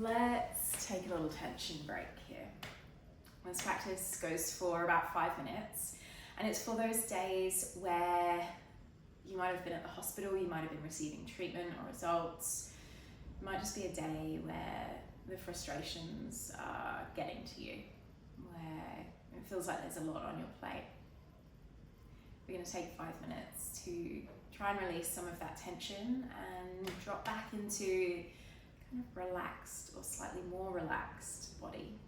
Let's take a little tension break here. This practice goes for about 5 minutes, and it's for those days where you might have been at the hospital, you might have been receiving treatment or results. It might just be a day where the frustrations are getting to you, where it feels like there's a lot on your plate. We're going to take 5 minutes to try and release some of that tension and drop back into kind of relaxed or slightly more relaxed body.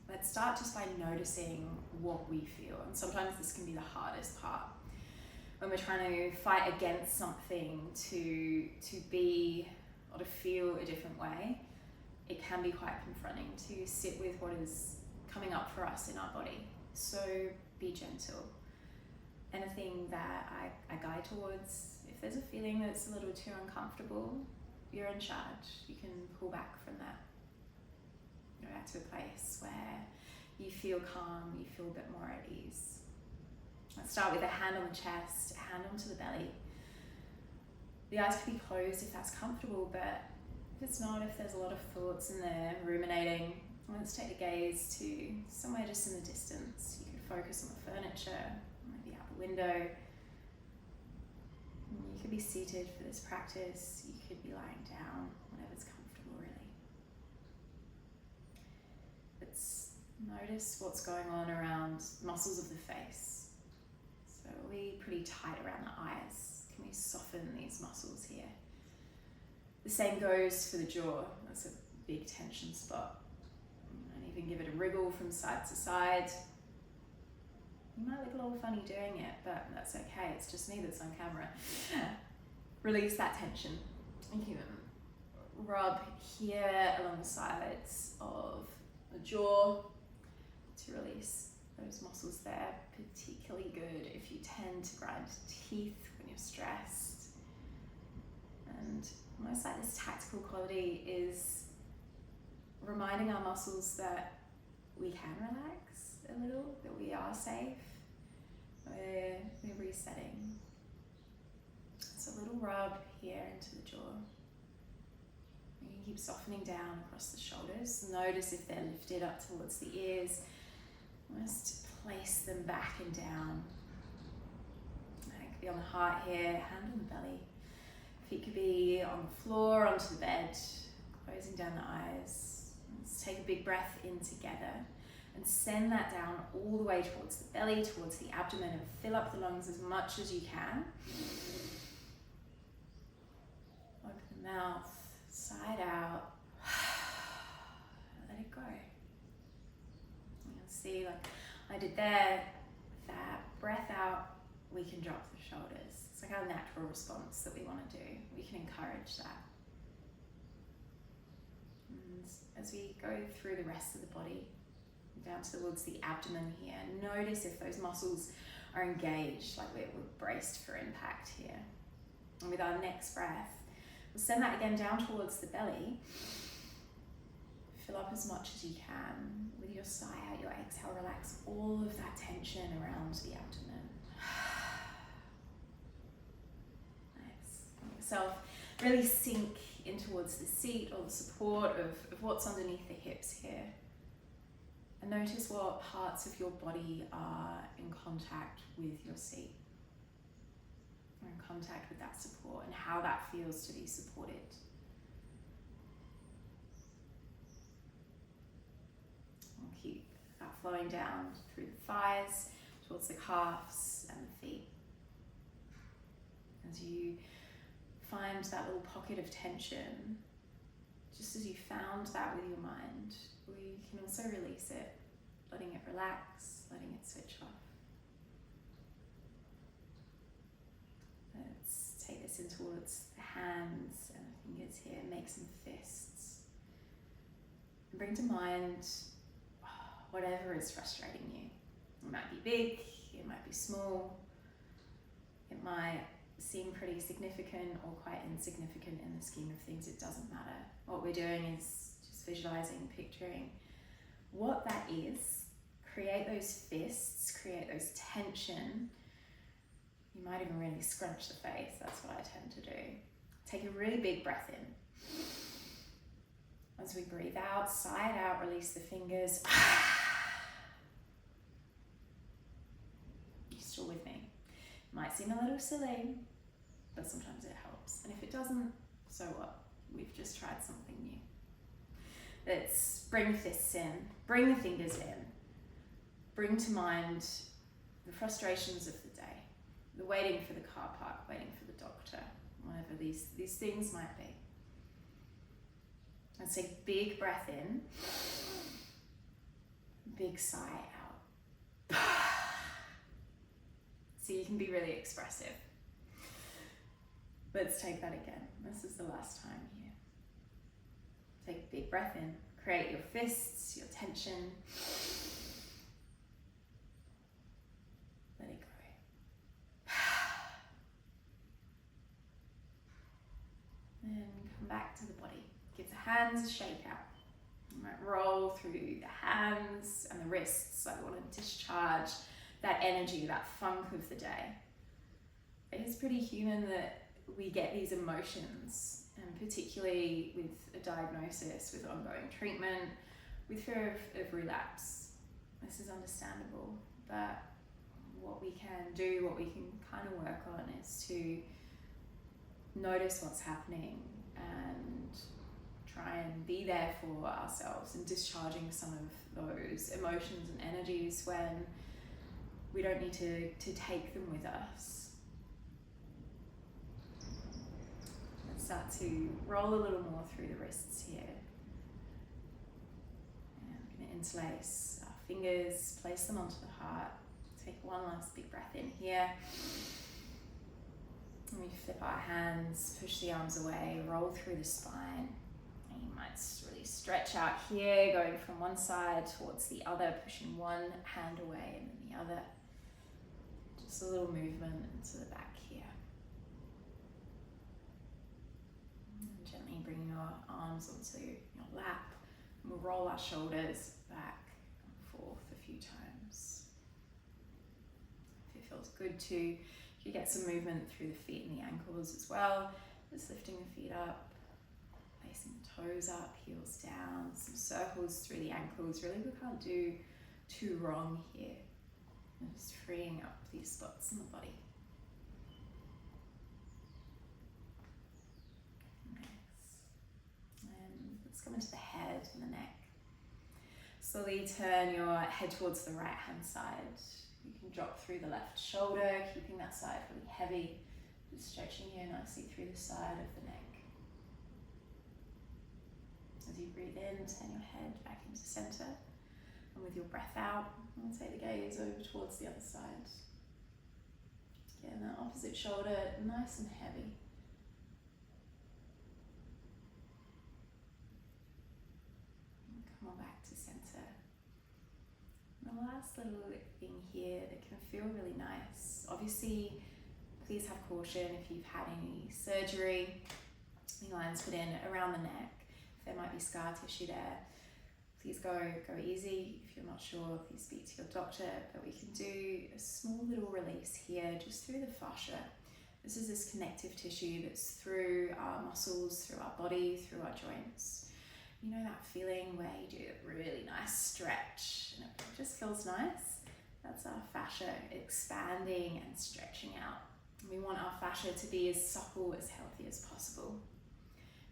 Let's start just by noticing what we feel, and sometimes this can be the hardest part. When we're trying to fight against something to be or to feel a different way, it can be quite confronting to sit with what is coming up for us in our body. So be gentle. Anything that I guide towards, if there's a feeling that's a little too uncomfortable, you're in charge. You can pull back from that. Go back to a place where you feel calm, you feel a bit more at ease. Let's start with a hand on the chest, a hand onto the belly. The eyes can be closed if that's comfortable, but if it's not, if there's a lot of thoughts in there, ruminating, let's take the gaze to somewhere just in the distance. You could focus on the furniture, maybe out the window. You could be seated for this practice, you could be lying down, whatever's comfortable really. Let's notice what's going on around muscles of the face. So are we pretty tight around the eyes? Can we soften these muscles here? The same goes for the jaw. That's a big tension spot. And even give it a wriggle from side to side. You might look a little funny doing it, but that's okay. It's just me that's on camera. Release that tension. You can rub here along the sides of the jaw to release those muscles there. Particularly good if you tend to grind teeth when you're stressed. And almost like this tactical quality is reminding our muscles that we can relax a little, that we are safe, we're resetting. So a little rub here into the jaw. You can keep softening down across the shoulders. Notice if they're lifted up towards the ears. Just place them back and down. It could be on the heart here, hand on the belly. Feet could be on the floor, onto the bed, closing down the eyes. Let's take a big breath in together and send that down all the way towards the belly, towards the abdomen, and fill up the lungs as much as you can. Open the mouth, side out. Let it go. You'll see, like I did there, that breath out, we can drop the shoulders. It's like our natural response that we want to do. We can encourage that. And as we go through the rest of the body, down towards the abdomen here, notice if those muscles are engaged, like we're braced for impact here. And with our next breath, we'll send that again down towards the belly. Fill up as much as you can. With your sigh out, your exhale, relax all of that tension around the abdomen. Nice. Let yourself really sink in towards the seat or the support of what's underneath the hips here. And notice what parts of your body are in contact with your seat. Or in contact with that support and how that feels to be supported. We'll keep that flowing down through the thighs, towards the calves and the feet. As you find that little pocket of tension, just as you found that with your mind, we can also release it, letting it relax, letting it switch off. Let's take this in towards the hands and the fingers here, make some fists. And bring to mind whatever is frustrating you. It might be big, it might be small, it might seem pretty significant or quite insignificant in the scheme of things. It doesn't matter. What we're doing is just visualizing, picturing what that is. Create those fists, create those tension. You might even really scrunch the face. That's what I tend to do. Take a really big breath in. As we breathe out, sigh it out, release the fingers. You still with me? Might seem a little silly, but sometimes it helps. And if it doesn't, so what? We've just tried something new. Let's bring the fists in, bring the fingers in, bring to mind the frustrations of the day, the waiting for the car park, waiting for the doctor, whatever these things might be. And take big breath in, big sigh out. So you can be really expressive. Let's take that again. This is the last time here. Take a big breath in, create your fists, your tension. Let it go. And come back to the body. Give the hands a shake out. You might roll through the hands and the wrists. I want to discharge that energy, that funk of the day. It's pretty human that we get these emotions, and particularly with a diagnosis, with ongoing treatment, with fear of relapse. This is understandable, but what we can do, what we can kind of work on is to notice what's happening and try and be there for ourselves and discharging some of those emotions and energies when we don't need to take them with us. Let's start to roll a little more through the wrists here. And I'm going to interlace our fingers, place them onto the heart. Take one last big breath in here. And we flip our hands, push the arms away, roll through the spine. And you might really stretch out here, going from one side towards the other, pushing one hand away and then the other. Just a little movement into the back here. And gently bring your arms onto your lap. And we'll roll our shoulders back and forth a few times. If it feels good to, you get some movement through the feet and the ankles as well. Just lifting the feet up, placing the toes up, heels down, some circles through the ankles. Really, we can't do too wrong here. And just freeing up these spots in the body. Nice. And let's come into the head and the neck. Slowly turn your head towards the right hand side. You can drop through the left shoulder, keeping that side really heavy. Just stretching here nicely through the side of the neck. As you breathe in, turn your head back into center. And with your breath out, we'll take the gaze over towards the other side. Again, that opposite shoulder nice and heavy. And come on back to center. And the last little thing here that can feel really nice. Obviously, please have caution if you've had any surgery, any lines put in around the neck. If there might be scar tissue there, please go easy. If you're not sure, please speak to your doctor, but we can do a small little release here just through the fascia. This is this connective tissue that's through our muscles, through our body, through our joints. You know that feeling where you do a really nice stretch and it just feels nice? That's our fascia expanding and stretching out. We want our fascia to be as supple, as healthy as possible.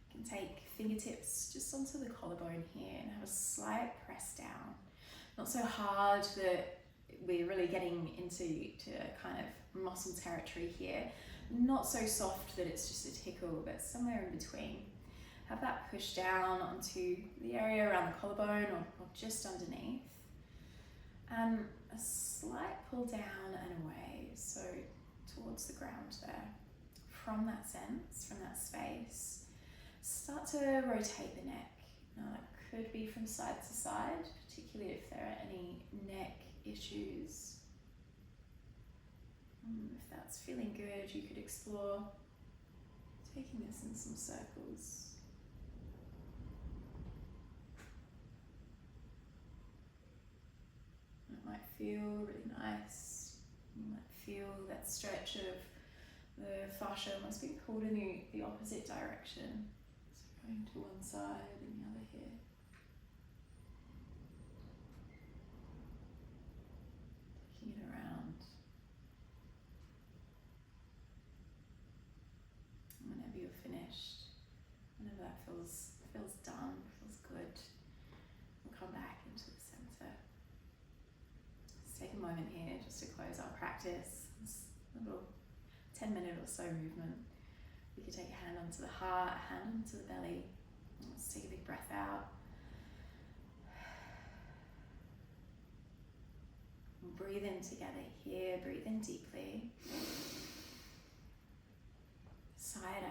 You can take fingertips just onto the collarbone here and have a slight press down. Not so hard that we're really getting into kind of muscle territory here. Not so soft that it's just a tickle, but somewhere in between. Have that push down onto the area around the collarbone or just underneath. And a slight pull down and away, so towards the ground there. From that sense, from that space, start to rotate the neck. Now that could be from side to side, particularly if there are any neck issues. If that's feeling good, you could explore taking this in some circles. It might feel really nice. You might feel that stretch of the fascia almost being pulled in the opposite direction. Going to one side and the other here. Taking it around. And whenever you're finished, whenever that feels done, feels good, we'll come back into the center. Let's take a moment here just to close our practice. This little 10-minute or so movement. We could take a hand onto the heart, a hand onto the belly. Let's take a big breath out. And breathe in together here, breathe in deeply. Sigh it